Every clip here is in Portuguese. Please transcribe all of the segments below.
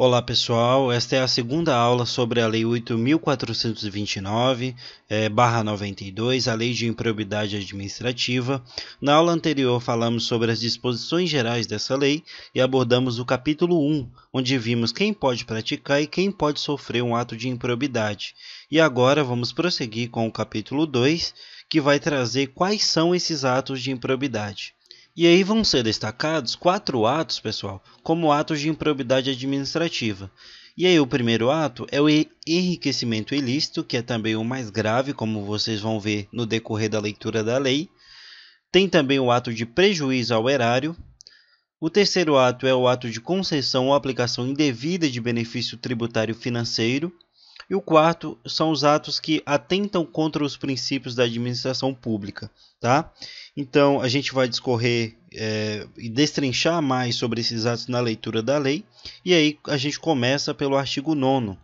Olá pessoal, esta é a segunda aula sobre a Lei 8.429/92, a Lei de Improbidade Administrativa. Na aula anterior falamos sobre as disposições gerais dessa lei e abordamos o capítulo 1, onde vimos quem pode praticar e quem pode sofrer um ato de improbidade. E agora vamos prosseguir com o capítulo 2, que vai trazer quais são esses atos de improbidade. E aí vão ser destacados 4 atos, pessoal, como atos de improbidade administrativa. E aí o primeiro ato é o enriquecimento ilícito, que é também o mais grave, como vocês vão ver no decorrer da leitura da lei. Tem também o ato de prejuízo ao erário. O terceiro ato é o ato de concessão ou aplicação indevida de benefício tributário financeiro. E o quarto são os atos que atentam contra os princípios da administração pública, tá? Então, a gente vai discorrer e destrinchar mais sobre esses atos na leitura da lei. E aí, a gente começa pelo artigo 9º.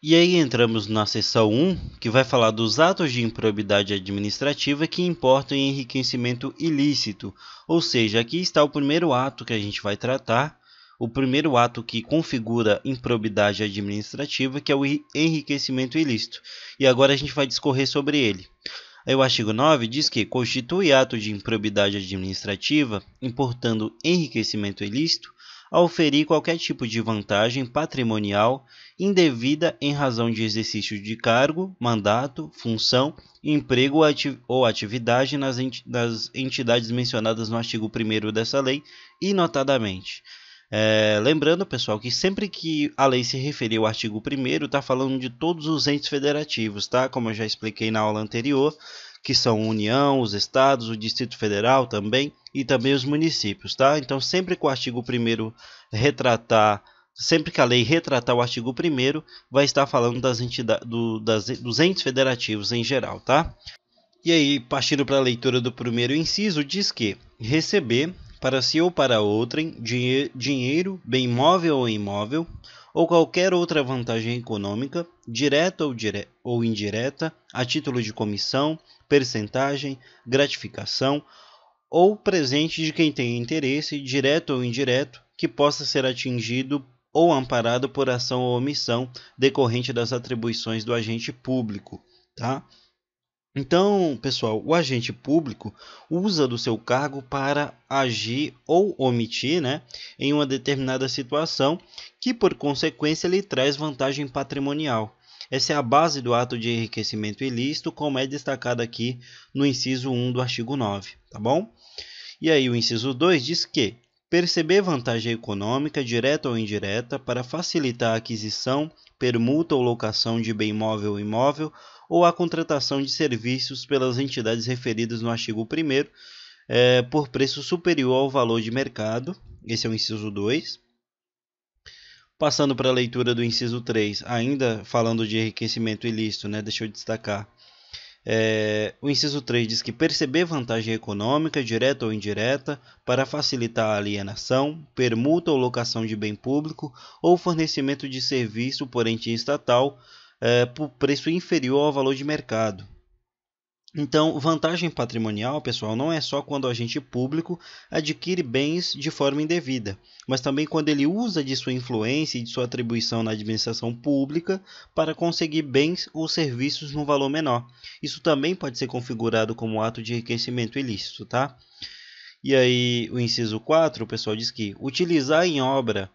E aí entramos na seção 1, que vai falar dos atos de improbidade administrativa que importam em enriquecimento ilícito. Ou seja, aqui está o primeiro ato que a gente vai tratar, o primeiro ato que configura improbidade administrativa, que é o enriquecimento ilícito. E agora a gente vai discorrer sobre ele. Aí o artigo 9 diz que constitui ato de improbidade administrativa, importando enriquecimento ilícito, ao oferir qualquer tipo de vantagem patrimonial indevida em razão de exercício de cargo, mandato, função, emprego ou atividade nas entidades mencionadas no artigo 1º dessa lei e notadamente. Lembrando, pessoal, que sempre que a lei se referir ao artigo 1º, está falando de todos os entes federativos, tá? Como eu já expliquei na aula anterior, que são a União, os estados, o Distrito Federal também, e também os municípios, tá? Então, sempre que o artigo 1º sempre que a lei retratar o artigo 1º, vai estar falando das dos entes federativos em geral, tá? E aí, partindo para a leitura do primeiro inciso, diz que receber, para si ou para outrem, dinheiro, bem móvel ou imóvel, ou qualquer outra vantagem econômica, direta ou indireta, a título de comissão, percentagem, gratificação, ou presente de quem tenha interesse, direto ou indireto, que possa ser atingido ou amparado por ação ou omissão decorrente das atribuições do agente público, tá? Então, pessoal, o agente público usa do seu cargo para agir ou omitir, em uma determinada situação que, por consequência, lhe traz vantagem patrimonial. Essa é a base do ato de enriquecimento ilícito, como é destacado aqui no inciso 1 do artigo 9, tá bom? E aí o inciso 2 diz que perceber vantagem econômica, direta ou indireta, para facilitar a aquisição, permuta ou locação de bem móvel ou imóvel, ou a contratação de serviços pelas entidades referidas no artigo 1º, por preço superior ao valor de mercado. Esse é o inciso 2. Passando para a leitura do inciso 3, ainda falando de enriquecimento ilícito, deixa eu destacar. O inciso 3 diz que perceber vantagem econômica, direta ou indireta, para facilitar a alienação, permuta ou locação de bem público ou fornecimento de serviço por ente estatal por preço inferior ao valor de mercado. Então, vantagem patrimonial, pessoal, não é só quando o agente público adquire bens de forma indevida, mas também quando ele usa de sua influência e de sua atribuição na administração pública para conseguir bens ou serviços num valor menor. Isso também pode ser configurado como ato de enriquecimento ilícito, tá? E aí, o inciso 4, o pessoal diz que utilizar em obra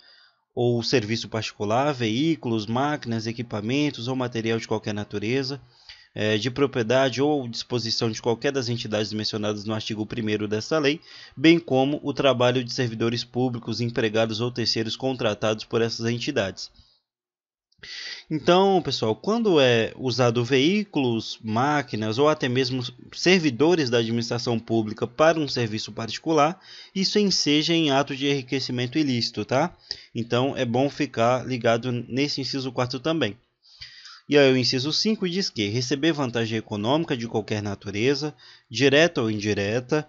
ou serviço particular, veículos, máquinas, equipamentos ou material de qualquer natureza, de propriedade ou disposição de qualquer das entidades mencionadas no artigo 1º desta lei, bem como o trabalho de servidores públicos, empregados ou terceiros contratados por essas entidades. Então, pessoal, quando é usado veículos, máquinas ou até mesmo servidores da administração pública para um serviço particular, isso enseja em ato de enriquecimento ilícito, tá? Então, é bom ficar ligado nesse inciso 4 também. E aí o inciso 5 diz que receber vantagem econômica de qualquer natureza, direta ou indireta,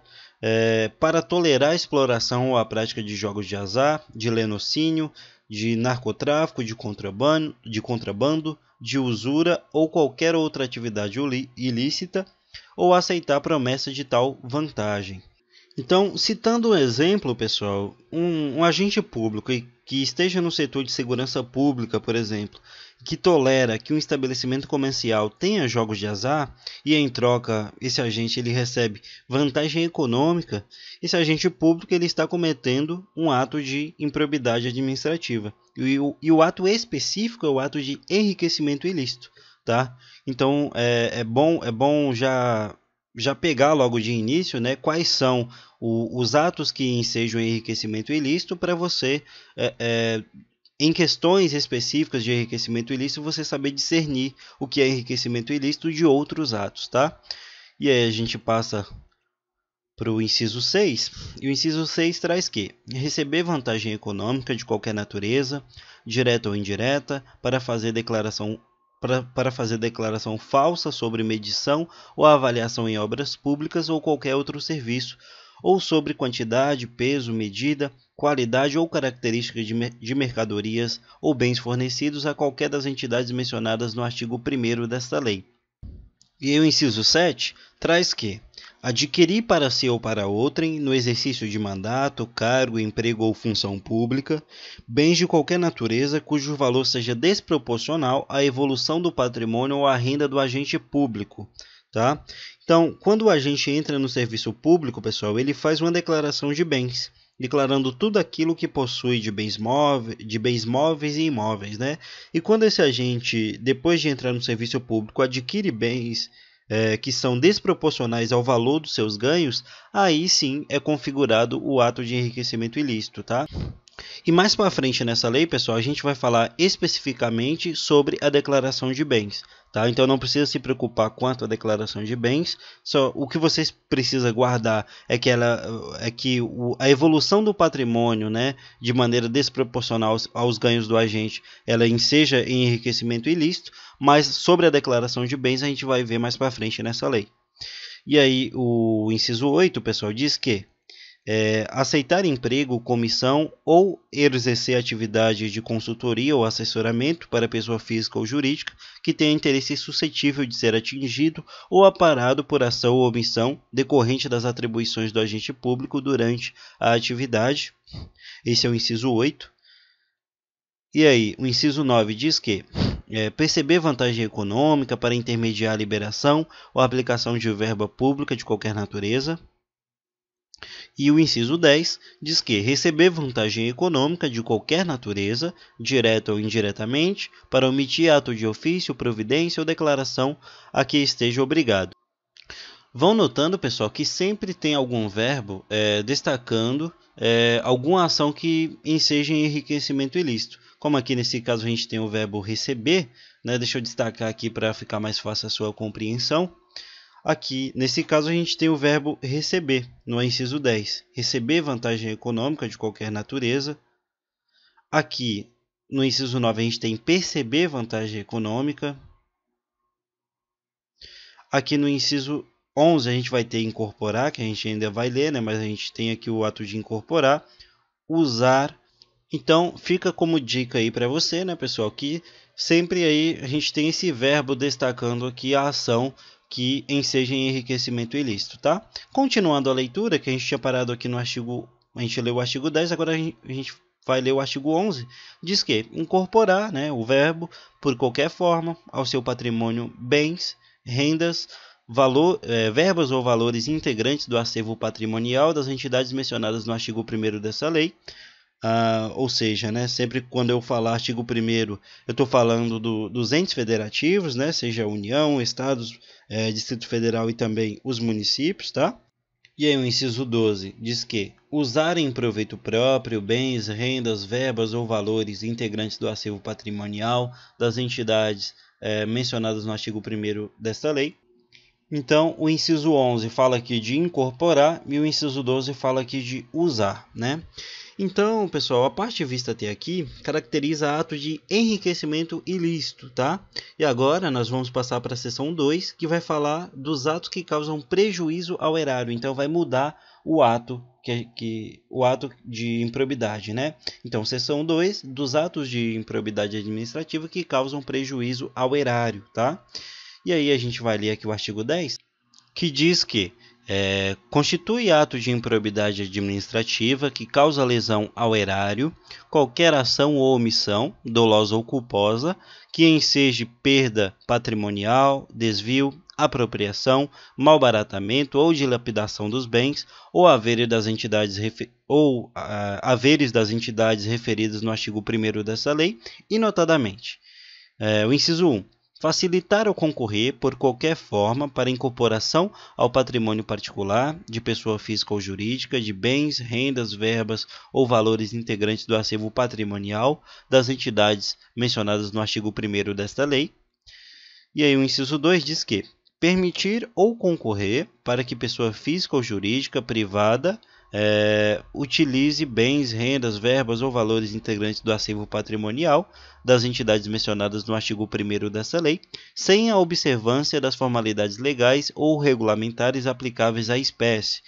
para tolerar a exploração ou a prática de jogos de azar, de lenocínio, de narcotráfico, de contrabando, de usura ou qualquer outra atividade ilícita, ou aceitar promessa de tal vantagem. Então, citando um exemplo, pessoal, um agente público que esteja no setor de segurança pública, por exemplo, que tolera que um estabelecimento comercial tenha jogos de azar e em troca esse agente ele recebe vantagem econômica, esse agente público ele está cometendo um ato de improbidade administrativa. E o ato específico é o ato de enriquecimento ilícito, tá? Então é bom já pegar logo de início, né, quais são os atos que ensejam enriquecimento ilícito para você, em questões específicas de enriquecimento ilícito, você saber discernir o que é enriquecimento ilícito de outros atos, tá? E aí a gente passa para o inciso 6, e o inciso 6 traz que receber vantagem econômica de qualquer natureza, direta ou indireta, para fazer declaração falsa sobre medição ou avaliação em obras públicas ou qualquer outro serviço, ou sobre quantidade, peso, medida, qualidade ou característica de mercadorias ou bens fornecidos a qualquer das entidades mencionadas no artigo 1º desta lei. E o inciso 7 traz que adquirir para si ou para outrem, no exercício de mandato, cargo, emprego ou função pública, bens de qualquer natureza cujo valor seja desproporcional à evolução do patrimônio ou à renda do agente público, tá? Então, quando o agente entra no serviço público, pessoal, ele faz uma declaração de bens, declarando tudo aquilo que possui de bens móveis e imóveis, né? E quando esse agente, depois de entrar no serviço público, adquire bens que são desproporcionais ao valor dos seus ganhos, aí sim é configurado o ato de enriquecimento ilícito, tá? E mais para frente nessa lei, pessoal, a gente vai falar especificamente sobre a declaração de bens, tá? Então não precisa se preocupar quanto à declaração de bens, só o que vocês precisam guardar é que a evolução do patrimônio, né, de maneira desproporcional aos ganhos do agente, ela enseja em enriquecimento ilícito, mas sobre a declaração de bens a gente vai ver mais para frente nessa lei. E aí o inciso 8, pessoal, diz que aceitar emprego, comissão ou exercer atividade de consultoria ou assessoramento para pessoa física ou jurídica que tenha interesse suscetível de ser atingido ou aparado por ação ou omissão decorrente das atribuições do agente público durante a atividade. Esse é o inciso 8. E aí, o inciso 9 diz que perceber vantagem econômica para intermediar a liberação ou aplicação de verba pública de qualquer natureza. E o inciso 10 diz que receber vantagem econômica de qualquer natureza, direta ou indiretamente, para omitir ato de ofício, providência ou declaração a que esteja obrigado. Vão notando, pessoal, que sempre tem algum verbo destacando alguma ação que enseja em enriquecimento ilícito. Como aqui nesse caso a gente tem o verbo receber, né? Deixa eu destacar aqui para ficar mais fácil a sua compreensão. Aqui, nesse caso, a gente tem o verbo receber, no inciso 10. Receber vantagem econômica de qualquer natureza. Aqui, no inciso 9, a gente tem perceber vantagem econômica. Aqui no inciso 11, a gente vai ter incorporar, que a gente ainda vai ler, né? Mas a gente tem aqui o ato de incorporar. Usar. Então, fica como dica aí para você, né, pessoal, que sempre aí a gente tem esse verbo destacando aqui a ação que enseja em enriquecimento ilícito, tá? Continuando a leitura, que a gente tinha parado aqui no artigo, a gente leu o artigo 10, agora a gente vai ler o artigo 11, diz que incorporar, né, o verbo, por qualquer forma, ao seu patrimônio bens, rendas, verbas ou valores integrantes do acervo patrimonial das entidades mencionadas no artigo 1º dessa lei. Ou seja, né, sempre quando eu falar artigo 1º, eu estou falando dos entes federativos, né, seja a União, Estados, Distrito Federal e também os municípios, tá? E aí o inciso 12 diz que usar em proveito próprio bens, rendas, verbas ou valores integrantes do acervo patrimonial das entidades mencionadas no artigo 1º desta lei. Então, o inciso 11 fala aqui de incorporar e o inciso 12 fala aqui de usar, né? Então, pessoal, a parte vista até aqui caracteriza ato de enriquecimento ilícito, tá? E agora nós vamos passar para a seção 2, que vai falar dos atos que causam prejuízo ao erário. Então, vai mudar o ato o ato de improbidade, né? Então, seção 2, dos atos de improbidade administrativa que causam prejuízo ao erário, tá? E aí a gente vai ler aqui o artigo 10, que diz que Constitui ato de improbidade administrativa que causa lesão ao erário, qualquer ação ou omissão, dolosa ou culposa, que enseje perda patrimonial, desvio, apropriação, malbaratamento ou dilapidação dos bens ou haveres das entidades, haveres das entidades referidas no artigo 1º dessa lei, e notadamente. O inciso 1. Facilitar ou concorrer por qualquer forma para incorporação ao patrimônio particular, de pessoa física ou jurídica, de bens, rendas, verbas ou valores integrantes do acervo patrimonial das entidades mencionadas no artigo 1º desta lei. E aí o inciso 2 diz que permitir ou concorrer para que pessoa física ou jurídica privada utilize bens, rendas, verbas ou valores integrantes do acervo patrimonial das entidades mencionadas no artigo 1º dessa lei, sem a observância das formalidades legais ou regulamentares aplicáveis à espécie.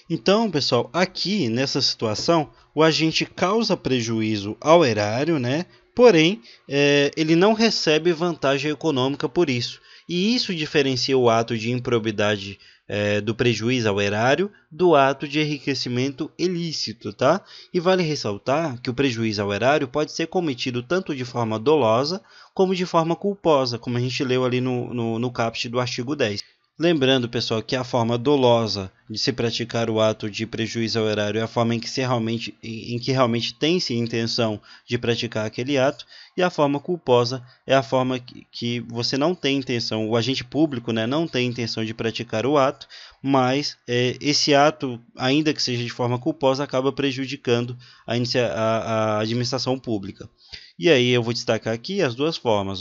Então, pessoal, aqui nessa situação, o agente causa prejuízo ao erário, né? Porém, ele não recebe vantagem econômica por isso. E isso diferencia o ato de improbidade do prejuízo ao erário do ato de enriquecimento ilícito, tá? E vale ressaltar que o prejuízo ao erário pode ser cometido tanto de forma dolosa como de forma culposa, como a gente leu ali no caput do artigo 10. Lembrando, pessoal, que a forma dolosa de se praticar o ato de prejuízo ao erário é a forma em que realmente tem-se intenção de praticar aquele ato, e a forma culposa é a forma que você não tem intenção, o agente público, né, não tem intenção de praticar o ato, mas esse ato, ainda que seja de forma culposa, acaba prejudicando a administração pública. E aí eu vou destacar aqui as duas formas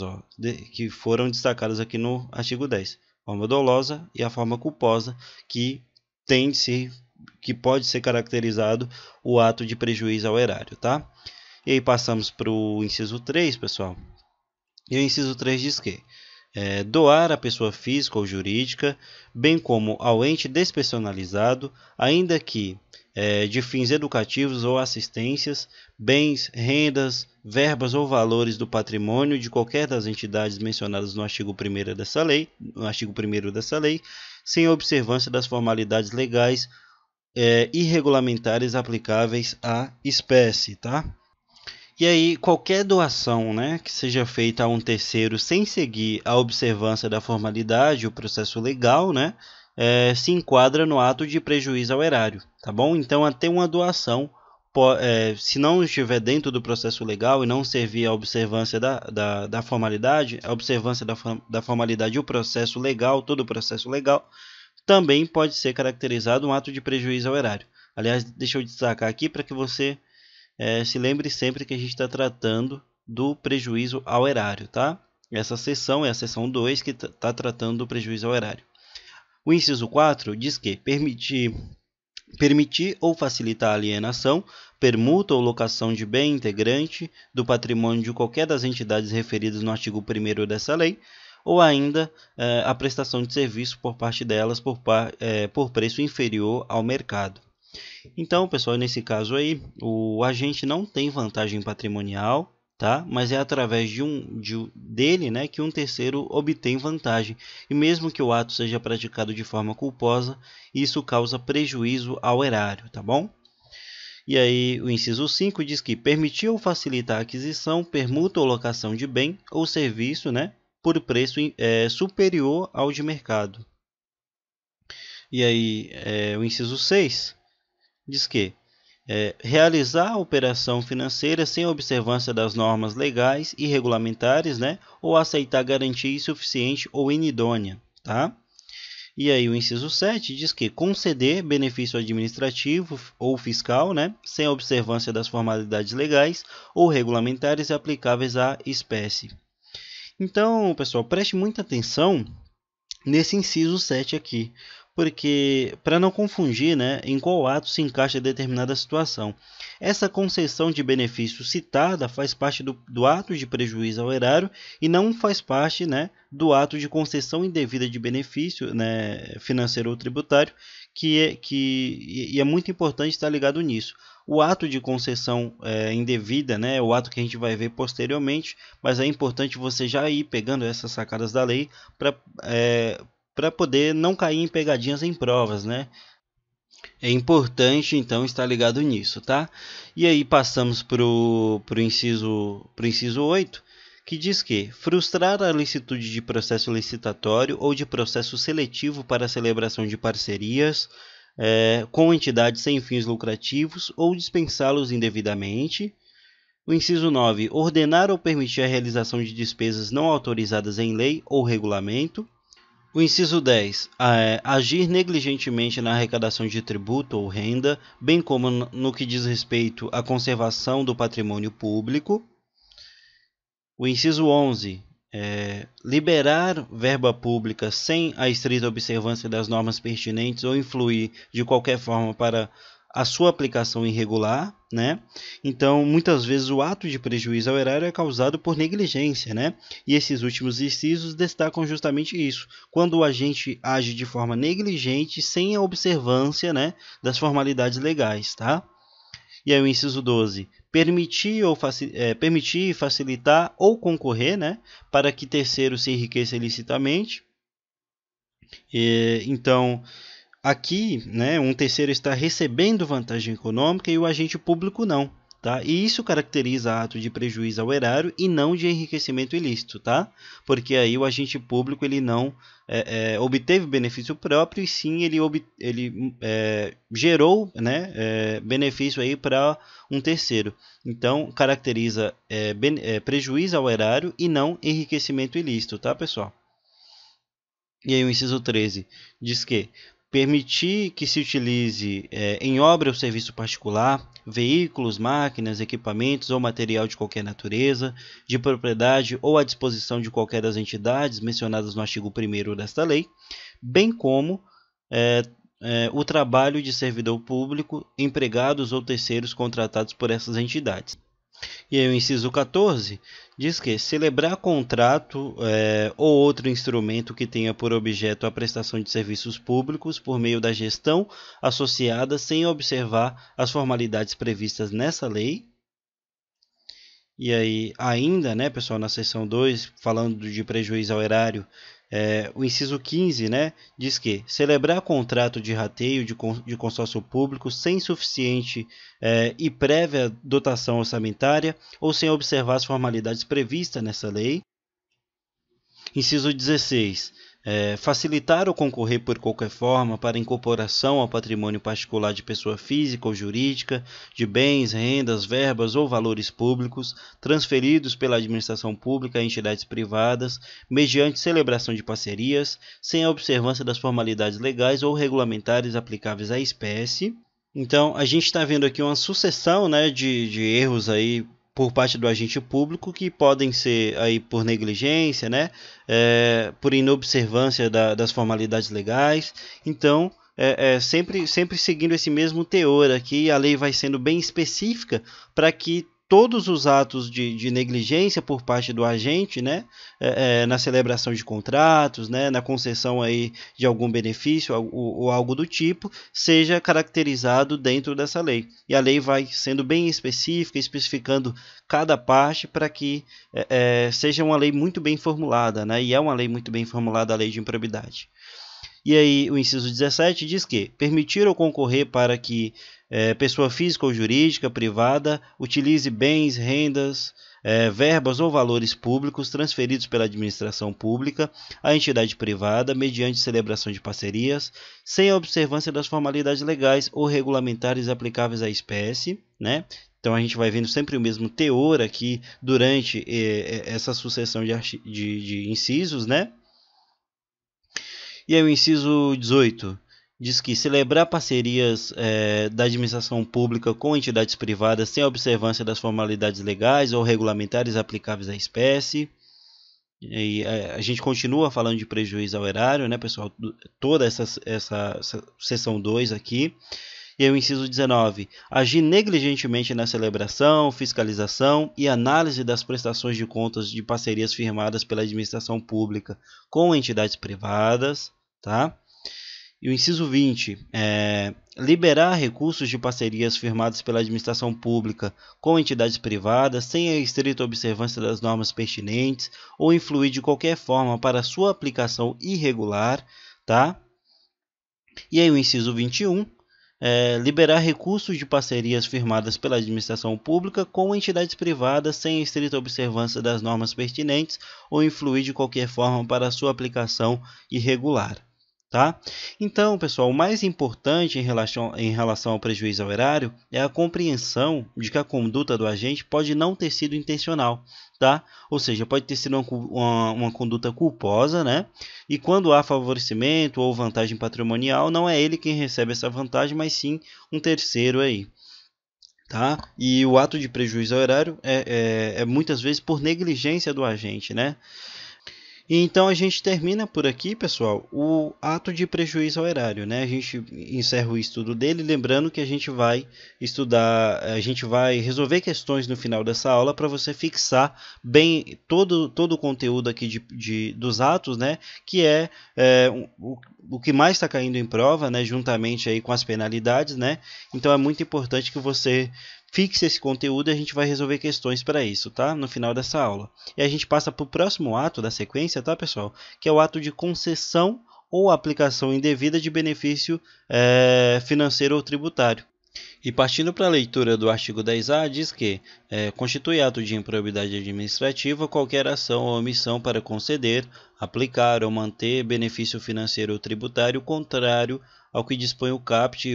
que foram destacadas aqui no artigo 10. Forma dolosa e a forma culposa, que pode ser caracterizado o ato de prejuízo ao erário, tá? E aí passamos para o inciso 3, pessoal. E o inciso 3 diz que doar à pessoa física ou jurídica, bem como ao ente despersonalizado, ainda que de fins educativos ou assistências, bens, rendas, verbas ou valores do patrimônio de qualquer das entidades mencionadas no artigo 1º dessa lei, sem observância das formalidades legais e regulamentares aplicáveis à espécie, tá? E aí, qualquer doação, né, que seja feita a um terceiro sem seguir a observância da formalidade, o processo legal, né, se enquadra no ato de prejuízo ao erário, tá bom? Então, até uma doação, se não estiver dentro do processo legal e não servir à observância da formalidade, a observância da formalidade e o processo legal, todo o processo legal, também pode ser caracterizado um ato de prejuízo ao erário. Aliás, deixa eu destacar aqui para que você se lembre sempre que a gente está tratando do prejuízo ao erário, tá? Essa seção é a seção 2 que está tratando do prejuízo ao erário. O inciso 4 diz que permitir ou facilitar a alienação, permuta ou locação de bem integrante do patrimônio de qualquer das entidades referidas no artigo 1º dessa lei, ou ainda a prestação de serviço por parte delas por preço inferior ao mercado. Então, pessoal, nesse caso aí, o agente não tem vantagem patrimonial, tá? Mas é através dele, né, que um terceiro obtém vantagem. E mesmo que o ato seja praticado de forma culposa, isso causa prejuízo ao erário, tá bom? E aí, o inciso 5 diz que permitir ou facilitar a aquisição, permuta ou locação de bem ou serviço, né, por preço superior ao de mercado. E aí, o inciso 6 diz que realizar a operação financeira sem observância das normas legais e regulamentares, né, ou aceitar garantia insuficiente ou inidônea, tá? E aí o inciso 7 diz que conceder benefício administrativo ou fiscal, né, sem observância das formalidades legais ou regulamentares aplicáveis à espécie. Então, pessoal, preste muita atenção nesse inciso 7 aqui, porque para não confundir, né, em qual ato se encaixa determinada situação. Essa concessão de benefício citada faz parte do ato de prejuízo ao erário e não faz parte, né, do ato de concessão indevida de benefício, né, financeiro ou tributário, e é muito importante estar ligado nisso. O ato de concessão indevida, né, é o ato que a gente vai ver posteriormente, mas é importante você já ir pegando essas sacadas da lei para para poder não cair em pegadinhas em provas, né? É importante, então, estar ligado nisso, tá? E aí passamos para o inciso 8, que diz que frustrar a licitude de processo licitatório ou de processo seletivo para a celebração de parcerias com entidades sem fins lucrativos ou dispensá-los indevidamente. O inciso 9, ordenar ou permitir a realização de despesas não autorizadas em lei ou regulamento. O inciso 10, agir negligentemente na arrecadação de tributo ou renda, bem como no que diz respeito à conservação do patrimônio público. O inciso 11, liberar verba pública sem a estrita observância das normas pertinentes ou influir de qualquer forma para a sua aplicação irregular, né? Então, muitas vezes o ato de prejuízo ao erário é causado por negligência, né? E esses últimos incisos destacam justamente isso, quando o agente age de forma negligente sem a observância, né, das formalidades legais, tá? E aí o inciso 12, permitir, facilitar ou concorrer, né, para que terceiro se enriqueça ilicitamente. Então, aqui, né, um terceiro está recebendo vantagem econômica e o agente público não, tá? E isso caracteriza ato de prejuízo ao erário e não de enriquecimento ilícito, tá? Porque aí o agente público ele não obteve benefício próprio e sim ele gerou, né, benefício aí para um terceiro. Então caracteriza prejuízo ao erário e não enriquecimento ilícito, tá, pessoal? E aí o inciso 13 diz que permitir que se utilize em obra ou serviço particular, veículos, máquinas, equipamentos ou material de qualquer natureza, de propriedade ou à disposição de qualquer das entidades mencionadas no artigo 1º desta lei, bem como o trabalho de servidor público, empregados ou terceiros contratados por essas entidades. E aí o inciso 14 diz que celebrar contrato ou outro instrumento que tenha por objeto a prestação de serviços públicos por meio da gestão associada sem observar as formalidades previstas nessa lei. E aí ainda, né, pessoal, na seção 2, falando de prejuízo ao erário, o inciso 15, né, diz que celebrar contrato de rateio de consórcio público sem suficiente e prévia dotação orçamentária ou sem observar as formalidades previstas nessa lei. Inciso 16. Facilitar ou concorrer por qualquer forma para incorporação ao patrimônio particular de pessoa física ou jurídica de bens, rendas, verbas ou valores públicos transferidos pela administração pública a entidades privadas mediante celebração de parcerias, sem a observância das formalidades legais ou regulamentares aplicáveis à espécie. Então, a gente está vendo aqui uma sucessão, né, de erros aí por parte do agente público que podem ser aí por negligência, né, por inobservância das formalidades legais. Então, sempre seguindo esse mesmo teor aqui, a lei vai sendo bem específica para que todos os atos de negligência por parte do agente, né, na celebração de contratos, né, na concessão aí de algum benefício ou algo do tipo, seja caracterizado dentro dessa lei. E a lei vai sendo bem específica, especificando cada parte para que seja uma lei muito bem formulada, né, e é uma lei muito bem formulada a lei de improbidade. E aí o inciso 17 diz que permitir ou concorrer para que pessoa física ou jurídica privada utilize bens, rendas, verbas ou valores públicos transferidos pela administração pública à entidade privada mediante celebração de parcerias, sem a observância das formalidades legais ou regulamentares aplicáveis à espécie, né? Então a gente vai vendo sempre o mesmo teor aqui durante essa sucessão de incisos, né? E aí o inciso 18 diz que celebrar parcerias da administração pública com entidades privadas sem observância das formalidades legais ou regulamentares aplicáveis à espécie. E a gente continua falando de prejuízo ao erário, né, pessoal? Toda essa seção 2 aqui. E aí o inciso 19, agir negligentemente na celebração, fiscalização e análise das prestações de contas de parcerias firmadas pela administração pública com entidades privadas, tá? E o inciso 20 é liberar recursos de parcerias firmadas pela administração pública com entidades privadas sem a estrita observância das normas pertinentes ou influir de qualquer forma para sua aplicação irregular, tá? E aí o inciso 21 liberar recursos de parcerias firmadas pela administração pública com entidades privadas sem a estrita observância das normas pertinentes ou influir de qualquer forma para sua aplicação irregular. Tá? Então, pessoal, o mais importante em relação ao prejuízo ao erário é a compreensão de que a conduta do agente pode não ter sido intencional, tá? Ou seja, pode ter sido uma conduta culposa, né? E quando há favorecimento ou vantagem patrimonial, não é ele quem recebe essa vantagem, mas sim um terceiro aí. Tá? E o ato de prejuízo ao erário é muitas vezes por negligência do agente, né? E então a gente termina por aqui, pessoal, o ato de prejuízo ao erário, né? A gente encerra o estudo dele, lembrando que a gente vai estudar, a gente vai resolver questões no final dessa aula para você fixar bem todo o conteúdo aqui dos atos, né? Que o que mais está caindo em prova, né? Juntamente aí com as penalidades, né? Então é muito importante que você fixe esse conteúdo e a gente vai resolver questões para isso, tá? No final dessa aula. E a gente passa para o próximo ato da sequência, tá, pessoal? Que é o ato de concessão ou aplicação indevida de benefício financeiro ou tributário. E partindo para a leitura do artigo 10A, diz que constitui ato de improbidade administrativa qualquer ação ou omissão para conceder, aplicar ou manter benefício financeiro ou tributário contrário ao que dispõe o caput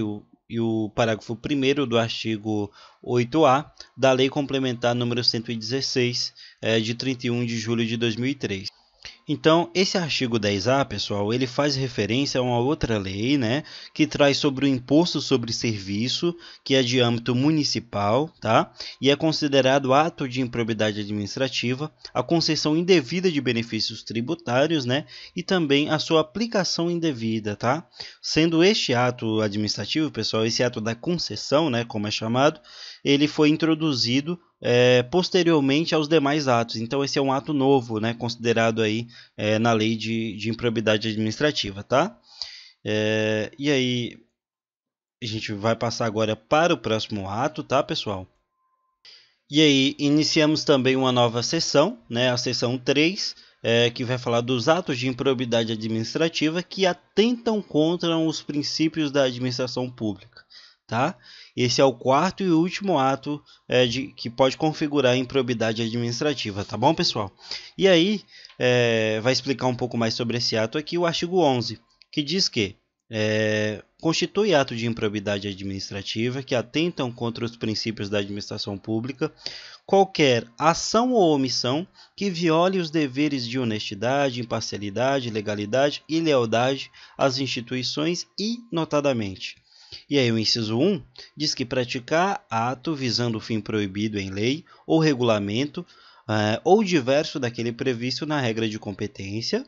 e o parágrafo 1º do artigo 8A da Lei Complementar número 116, de 31 de julho de 2003. Então, esse artigo 10A, pessoal, ele faz referência a uma outra lei, né, que traz sobre o imposto sobre serviço, que é de âmbito municipal, tá? E é considerado ato de improbidade administrativa a concessão indevida de benefícios tributários, né, e também a sua aplicação indevida, tá? Sendo este ato administrativo, pessoal, esse ato da concessão, né, como é chamado, ele foi introduzido posteriormente aos demais atos. Então esse é um ato novo, né, considerado aí na lei de improbidade administrativa, tá? E aí a gente vai passar agora para o próximo ato, tá, pessoal? E aí iniciamos também uma nova sessão, né, a sessão 3, que vai falar dos atos de improbidade administrativa que atentam contra os princípios da administração pública. Tá? Esse é o quarto e último ato que pode configurar a improbidade administrativa, tá bom, pessoal? E aí, vai explicar um pouco mais sobre esse ato aqui, o artigo 11, que diz que constitui ato de improbidade administrativa que atentam contra os princípios da administração pública qualquer ação ou omissão que viole os deveres de honestidade, imparcialidade, legalidade e lealdade às instituições e, notadamente, e aí o inciso 1 diz que praticar ato visando o fim proibido em lei ou regulamento ou diverso daquele previsto na regra de competência.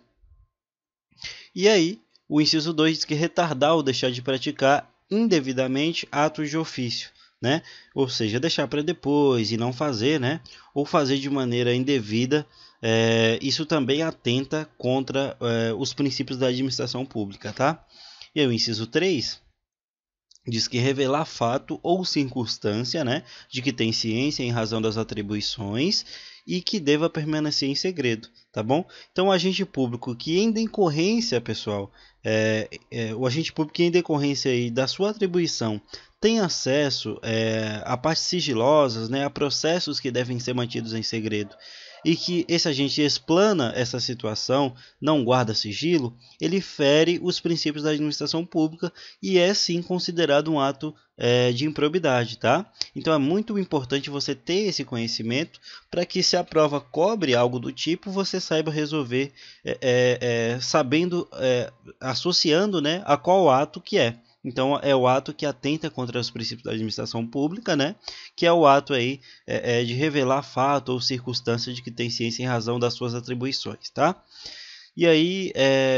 E aí o inciso 2 diz que retardar ou deixar de praticar indevidamente atos de ofício, né? Ou seja, deixar para depois e não fazer, né? Ou fazer de maneira indevida. Isso também atenta contra os princípios da administração pública, tá? E aí o inciso 3 diz que revelar fato ou circunstância, né, de que tem ciência em razão das atribuições e que deva permanecer em segredo, tá bom? Então, o agente público que em decorrência, pessoal, o agente público que em decorrência aí da sua atribuição tem acesso a partes sigilosas, né, a processos que devem ser mantidos em segredo, e que esse agente explana essa situação, não guarda sigilo, ele fere os princípios da administração pública e é sim considerado um ato de improbidade, tá? Então é muito importante você ter esse conhecimento para que, se a prova cobre algo do tipo, você saiba resolver sabendo, associando, né, a qual ato que é. Então é o ato que atenta contra os princípios da administração pública, né? Que é o ato aí de revelar fato ou circunstância de que tem ciência em razão das suas atribuições, tá? E aí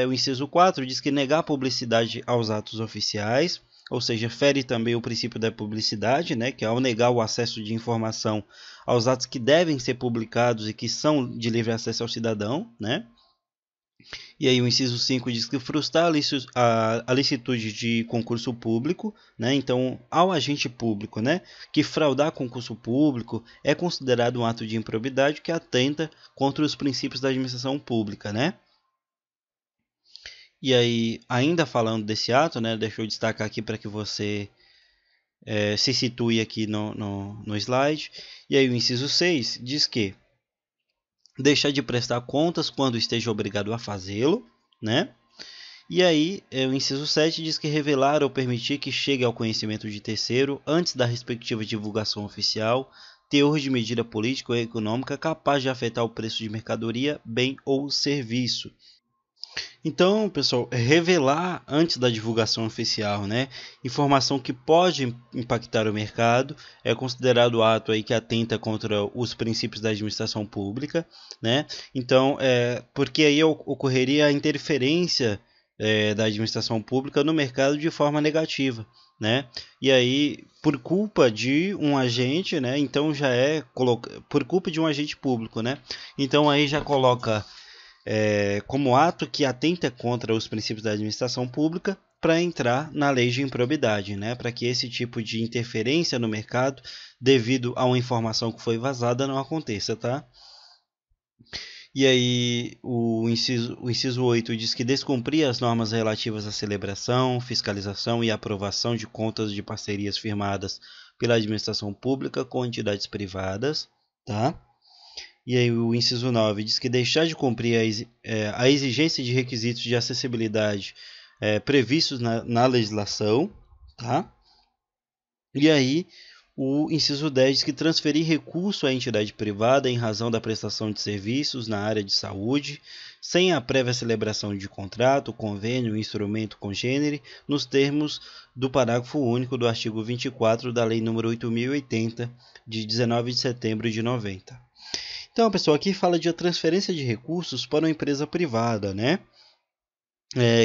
o inciso 4 diz que negar publicidade aos atos oficiais, ou seja, fere também o princípio da publicidade, né? Que é ao negar o acesso de informação aos atos que devem ser publicados e que são de livre acesso ao cidadão, né? E aí o inciso 5 diz que frustrar a licitude de concurso público, né? Então, ao agente público, né, que fraudar concurso público é considerado um ato de improbidade que atenta contra os princípios da administração pública, né? E aí, ainda falando desse ato, né, deixa eu destacar aqui para que você se situe aqui no slide. E aí o inciso 6 diz que deixar de prestar contas quando esteja obrigado a fazê-lo, né? E aí, o inciso 7 diz que revelar ou permitir que chegue ao conhecimento de terceiro, antes da respectiva divulgação oficial, teor de medida política ou econômica capaz de afetar o preço de mercadoria, bem ou serviço. Então, pessoal, revelar antes da divulgação oficial, né, informação que pode impactar o mercado, é considerado ato aí que atenta contra os princípios da administração pública, né? Então, porque aí ocorreria a interferência da administração pública no mercado de forma negativa, né? E aí, por culpa de um agente, né? Então já por culpa de um agente público, né? Então aí já coloca como ato que atenta contra os princípios da administração pública para entrar na lei de improbidade, né? Para que esse tipo de interferência no mercado, devido a uma informação que foi vazada, não aconteça, tá? E aí o inciso 8 diz que descumprir as normas relativas à celebração, fiscalização e aprovação de contas de parcerias firmadas pela administração pública com entidades privadas, tá? E aí o inciso 9 diz que deixar de cumprir a exigência de requisitos de acessibilidade previstos na legislação, tá? E aí o inciso 10 diz que transferir recurso à entidade privada em razão da prestação de serviços na área de saúde, sem a prévia celebração de contrato, convênio, instrumento congênere, nos termos do parágrafo único do artigo 24 da Lei nº 8.080, de 19 de setembro de 90. Então, pessoal, aqui fala de transferência de recursos para uma empresa privada, né?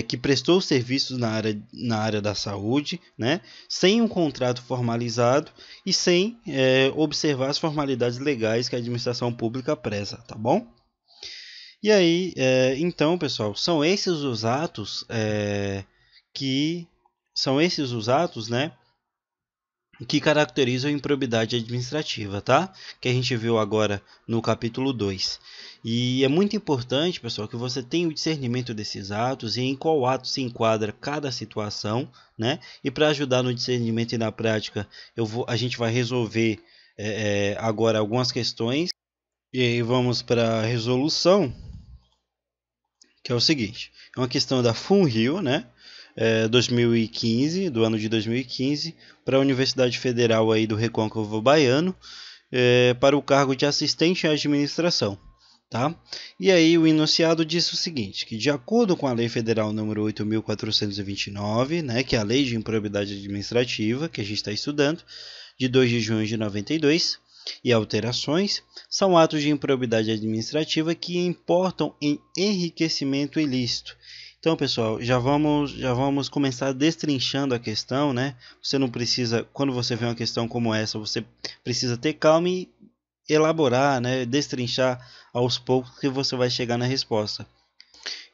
Que prestou serviços na área da saúde, né? Sem um contrato formalizado e sem observar as formalidades legais que a administração pública preza, tá bom? E aí, então, pessoal, são esses os atos né? Que caracterizam a improbidade administrativa, tá? Que a gente viu agora no capítulo 2. E é muito importante, pessoal, que você tenha o discernimento desses atos e em qual ato se enquadra cada situação, né? E para ajudar no discernimento e na prática, a gente vai resolver agora algumas questões. E aí vamos para a resolução, que é o seguinte. É uma questão da FUNRIO, né? 2015, do ano de 2015, para a Universidade Federal aí do Recôncavo Baiano, para o cargo de assistente em administração. Tá? E aí o enunciado diz o seguinte, que de acordo com a Lei Federal número 8.429, né, que é a Lei de Improbidade Administrativa, que a gente está estudando, de 2 de junho de 92, e alterações, são atos de improbidade administrativa que importam em enriquecimento ilícito. Então, pessoal, já vamos começar destrinchando a questão, né? Você não precisa, quando você vê uma questão como essa, você precisa ter calma e elaborar, né? Destrinchar aos poucos que você vai chegar na resposta.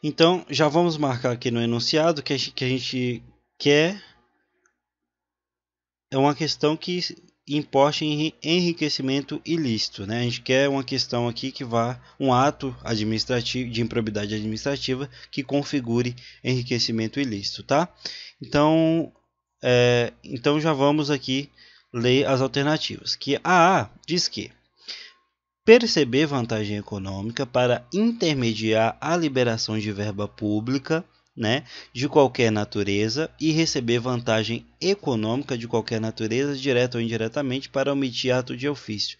Então, já vamos marcar aqui no enunciado que a gente quer uma questão que importe em enriquecimento ilícito, né? A gente quer uma questão aqui que vá um ato administrativo de improbidade administrativa que configure enriquecimento ilícito, tá? Então, então já vamos aqui ler as alternativas. Que a A diz que perceber vantagem econômica para intermediar a liberação de verba pública, né, de qualquer natureza e receber vantagem econômica de qualquer natureza, direta ou indiretamente, para omitir ato de ofício.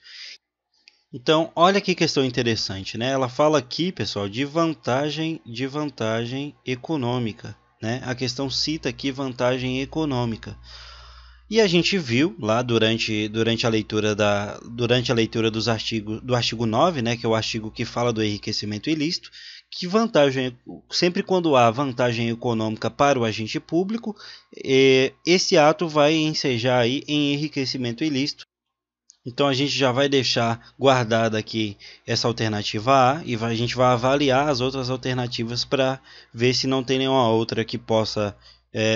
Então, olha que questão interessante, né? Ela fala aqui, pessoal, de vantagem econômica, né? A questão cita aqui vantagem econômica. E a gente viu lá durante a leitura do artigo 9, né, que é o artigo que fala do enriquecimento ilícito, que sempre quando há vantagem econômica para o agente público, esse ato vai ensejar aí em enriquecimento ilícito. Então a gente já vai deixar guardada aqui essa alternativa A e a gente vai avaliar as outras alternativas para ver se não tem nenhuma outra que possa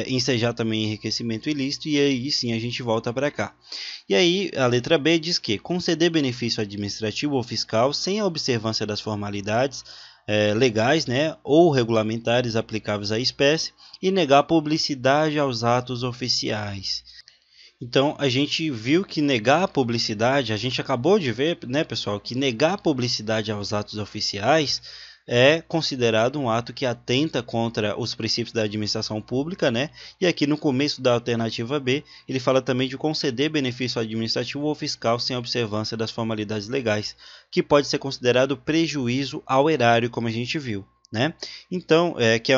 ensejar também enriquecimento ilícito, e aí sim a gente volta para cá. E aí a letra B diz que conceder benefício administrativo ou fiscal sem a observância das formalidades legais, né, ou regulamentares aplicáveis à espécie, e negar publicidade aos atos oficiais. Então a gente viu que negar a publicidade, a gente acabou de ver, né, pessoal, que negar a publicidade aos atos oficiais é considerado um ato que atenta contra os princípios da administração pública, né? E aqui no começo da alternativa B, ele fala também de conceder benefício administrativo ou fiscal sem observância das formalidades legais, que pode ser considerado prejuízo ao erário, como a gente viu. Né? Então, que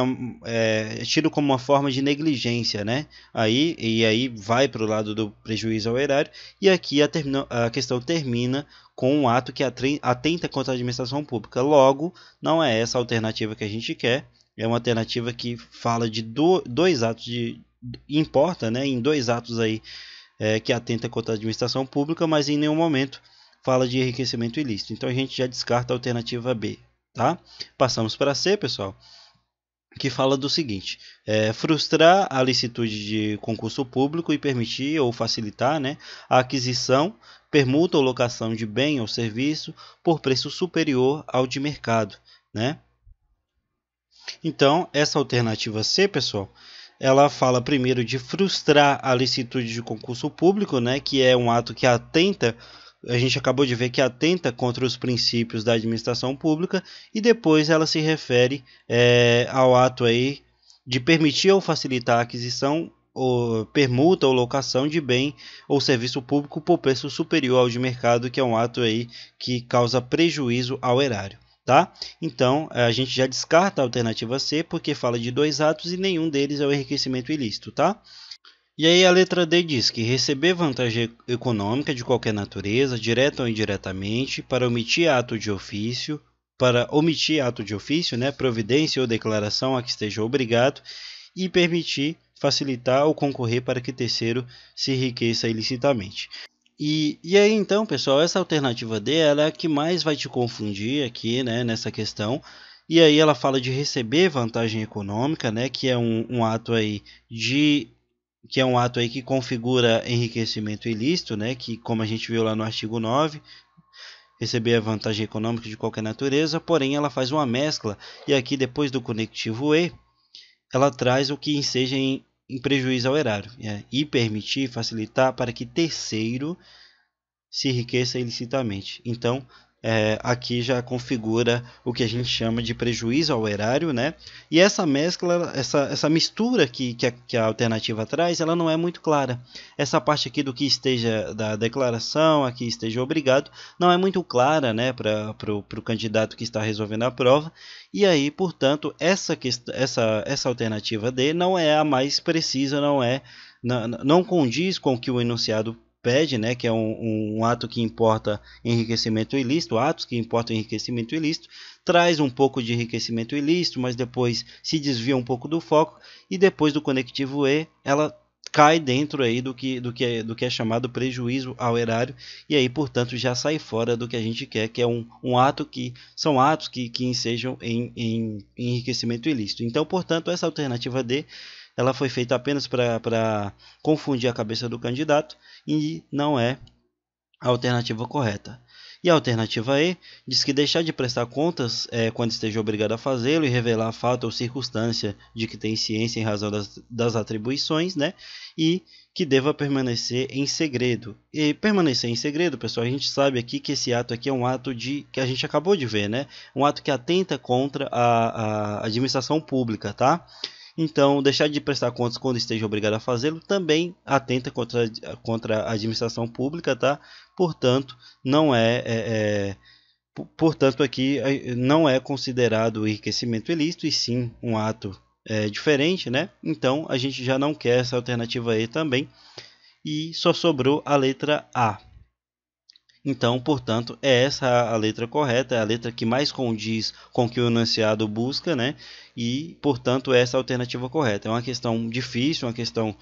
é tido como uma forma de negligência, né? Aí vai para o lado do prejuízo ao erário, e aqui a questão termina com um ato que atenta contra a administração pública. Logo, não é essa a alternativa que a gente quer, é uma alternativa que fala de dois atos importa, né? Em dois atos aí que atenta contra a administração pública, mas em nenhum momento fala de enriquecimento ilícito. Então a gente já descarta a alternativa B. Tá? Passamos para C, pessoal, que fala do seguinte: frustrar a licitude de concurso público e permitir ou facilitar, né, a aquisição, permuta ou locação de bem ou serviço por preço superior ao de mercado. Né? Então, essa alternativa C, pessoal, ela fala primeiro de frustrar a licitude de concurso público, né, que é um ato que atenta, a gente acabou de ver que atenta contra os princípios da administração pública, e depois ela se refere ao ato aí de permitir ou facilitar a aquisição, ou permuta ou locação de bem ou serviço público por preço superior ao de mercado, que é um ato aí que causa prejuízo ao erário. Tá? Então a gente já descarta a alternativa C porque fala de dois atos e nenhum deles é o enriquecimento ilícito. Tá? E aí a letra D diz que receber vantagem econômica de qualquer natureza, direta ou indiretamente, para omitir ato de ofício, né, providência ou declaração a que esteja obrigado, e permitir, facilitar ou concorrer para que terceiro se enriqueça ilicitamente. E aí então, pessoal, essa alternativa D ela é a que mais vai te confundir aqui, né, nessa questão. E aí ela fala de receber vantagem econômica, né, que é um ato aí que configura enriquecimento ilícito, né, que como a gente viu lá no artigo 9, receber a vantagem econômica de qualquer natureza, porém ela faz uma mescla, e aqui depois do conectivo E, ela traz o que enseja em prejuízo ao erário, e permitir, facilitar para que terceiro se enriqueça ilicitamente. Então, aqui já configura o que a gente chama de prejuízo ao erário, né? E essa mescla, essa mistura que a alternativa traz, ela não é muito clara. Essa parte aqui do que esteja da declaração, aqui esteja obrigado, não é muito clara, né, para o candidato que está resolvendo a prova. E aí, portanto, essa alternativa D não é a mais precisa, não condiz com o que o enunciado pede, né, que é um ato que importa enriquecimento ilícito, atos que importam enriquecimento ilícito, traz um pouco de enriquecimento ilícito, mas depois se desvia um pouco do foco, e depois do conectivo E, ela cai dentro aí do que é chamado prejuízo ao erário, e aí, portanto, já sai fora do que a gente quer, que é um ato são atos que ensejam em enriquecimento ilícito. Então, portanto, essa alternativa D ela foi feita apenas para confundir a cabeça do candidato e não é a alternativa correta. E a alternativa E diz que deixar de prestar contas quando esteja obrigado a fazê-lo e revelar fato ou circunstância de que tem ciência em razão das atribuições, né? E que deva permanecer em segredo. E permanecer em segredo, pessoal, a gente sabe aqui que esse ato aqui é um ato que a gente acabou de ver, né? Um ato que atenta contra a administração pública, tá? Então, deixar de prestar contas quando esteja obrigado a fazê-lo também atenta contra a administração pública, tá? Portanto, portanto, aqui não é considerado enriquecimento ilícito, e sim um ato diferente, né? Então, a gente já não quer essa alternativa E também, e só sobrou a letra A. Então, portanto, é essa a letra correta, é a letra que mais condiz com o que o enunciado busca, né? E, portanto, essa é a alternativa correta. É uma questão difícil, uma questão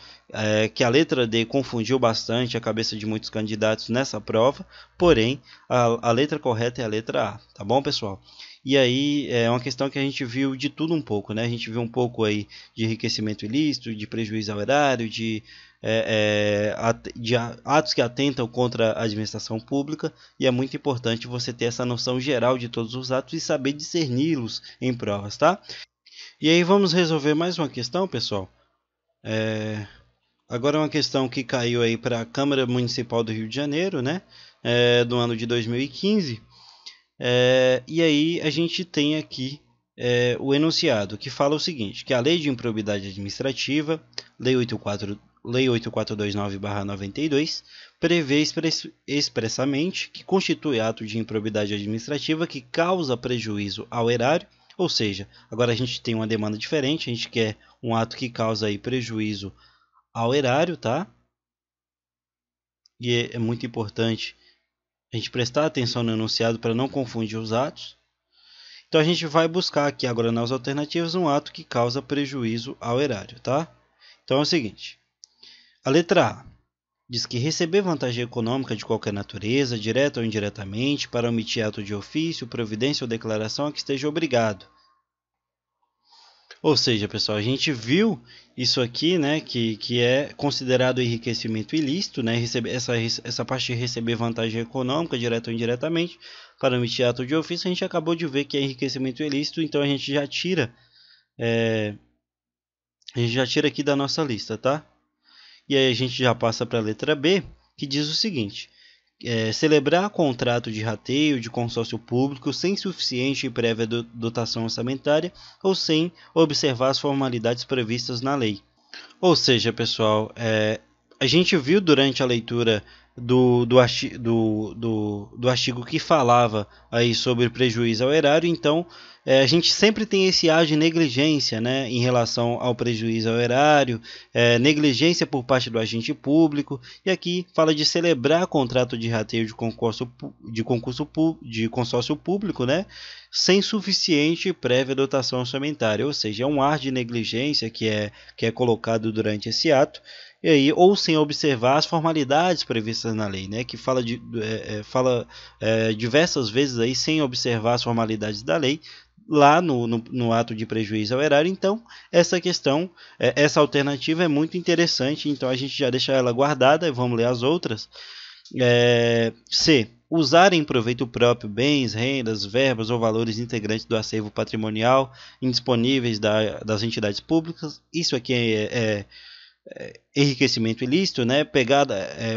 que a letra D confundiu bastante a cabeça de muitos candidatos nessa prova, porém, a letra correta é a letra A, tá bom, pessoal? E aí é uma questão que a gente viu de tudo um pouco, né? A gente viu um pouco aí de enriquecimento ilícito, de prejuízo ao erário, de atos que atentam contra a administração pública, e é muito importante você ter essa noção geral de todos os atos e saber discerni-los em provas, tá? E aí vamos resolver mais uma questão, pessoal. Agora é uma questão que caiu aí para a Câmara Municipal do Rio de Janeiro, né? Do ano de 2015. E aí a gente tem aqui o enunciado que fala o seguinte, que a Lei de Improbidade Administrativa, Lei 8429/92, prevê expressamente que constitui ato de improbidade administrativa que causa prejuízo ao erário, ou seja, agora a gente tem uma demanda diferente, a gente quer um ato que causa aí prejuízo ao erário, tá? E é muito importante a gente prestar atenção no enunciado para não confundir os atos. Então a gente vai buscar aqui agora nas alternativas um ato que causa prejuízo ao erário, tá? Então é o seguinte, a letra A diz que receber vantagem econômica de qualquer natureza, direta ou indiretamente, para omitir ato de ofício, providência ou declaração a que esteja obrigado. Ou seja, pessoal, a gente viu isso aqui, né, que é considerado enriquecimento ilícito, né, essa parte de receber vantagem econômica, direta ou indiretamente, para omitir ato de ofício, a gente acabou de ver que é enriquecimento ilícito, então a gente já tira aqui da nossa lista, tá? E aí a gente já passa para a letra B, que diz o seguinte: celebrar contrato de rateio de consórcio público sem suficiente e prévia dotação orçamentária ou sem observar as formalidades previstas na lei. Ou seja, pessoal, a gente viu durante a leitura do artigo que falava aí sobre prejuízo ao erário, então a gente sempre tem esse ar de negligência, né, em relação ao prejuízo ao erário, negligência por parte do agente público, e aqui fala de celebrar contrato de rateio de consórcio público, né, sem suficiente prévia dotação orçamentária, ou seja, é um ar de negligência que é colocado durante esse ato, e aí, ou sem observar as formalidades previstas na lei, né, que fala diversas vezes aí sem observar as formalidades da lei, lá no ato de prejuízo ao erário. Então, essa questão, essa alternativa é muito interessante, então a gente já deixa ela guardada e vamos ler as outras. C. Usar em proveito próprio bens, rendas, verbas ou valores integrantes do acervo patrimonial indisponíveis das entidades públicas. Isso aqui é enriquecimento ilícito, né?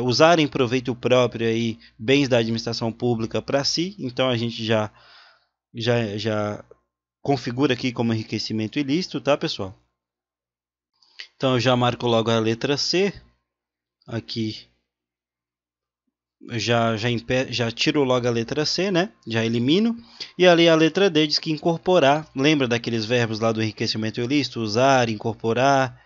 Usar em proveito próprio aí bens da administração pública para si. Então a gente já configura aqui como enriquecimento ilícito, tá, pessoal? Então eu já marco logo a letra C aqui. Já tiro logo a letra C, né? Já elimino. E ali a letra D diz que incorporar. Lembra daqueles verbos lá do enriquecimento ilícito? Usar, incorporar.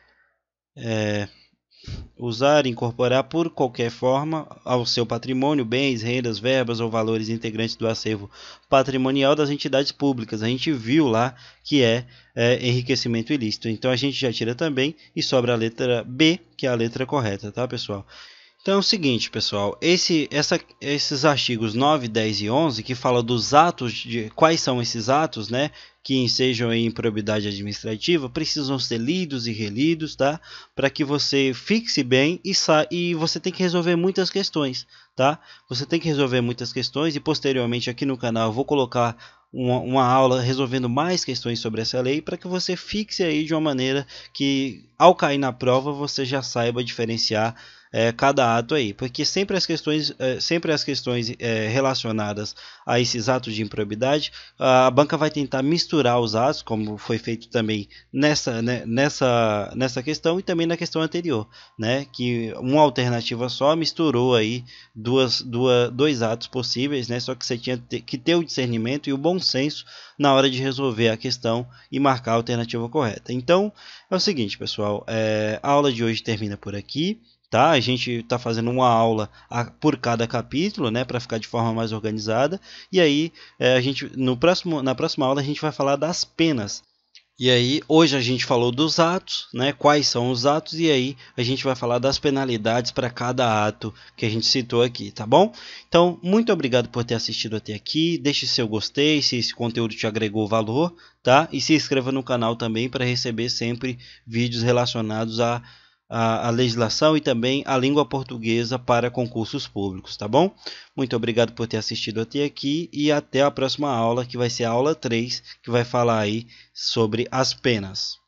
Usar, incorporar por qualquer forma ao seu patrimônio, bens, rendas, verbas ou valores integrantes do acervo patrimonial das entidades públicas. A gente viu lá que é enriquecimento ilícito. Então a gente já tira também e sobra a letra B, que é a letra correta, tá, pessoal? Então é o seguinte, pessoal, esses artigos 9, 10 e 11 que falam dos atos, quais são esses atos, né, que ensejam em improbidade administrativa, precisam ser lidos e relidos, tá, para que você fixe bem e você tem que resolver muitas questões, tá, você tem que resolver muitas questões e posteriormente aqui no canal eu vou colocar uma aula resolvendo mais questões sobre essa lei para que você fixe aí de uma maneira que ao cair na prova você já saiba diferenciar cada ato aí, porque sempre as questões relacionadas a esses atos de improbidade, a banca vai tentar misturar os atos, como foi feito também nessa questão e também na questão anterior, né, que uma alternativa só misturou aí dois atos possíveis, né, só que você tinha que ter o discernimento e o bom senso na hora de resolver a questão e marcar a alternativa correta. Então é o seguinte, pessoal, a aula de hoje termina por aqui. tá? A gente está fazendo uma aula por cada capítulo, né, para ficar de forma mais organizada. E aí, na próxima aula a gente vai falar das penas. E aí, hoje a gente falou dos atos, né? Quais são os atos, e aí a gente vai falar das penalidades para cada ato que a gente citou aqui, tá bom? Então, muito obrigado por ter assistido até aqui. Deixe seu gostei se esse conteúdo te agregou valor, tá? E se inscreva no canal também para receber sempre vídeos relacionados à legislação e também à língua portuguesa para concursos públicos, tá bom? Muito obrigado por ter assistido até aqui e até a próxima aula, que vai ser a aula 3, que vai falar aí sobre as penas.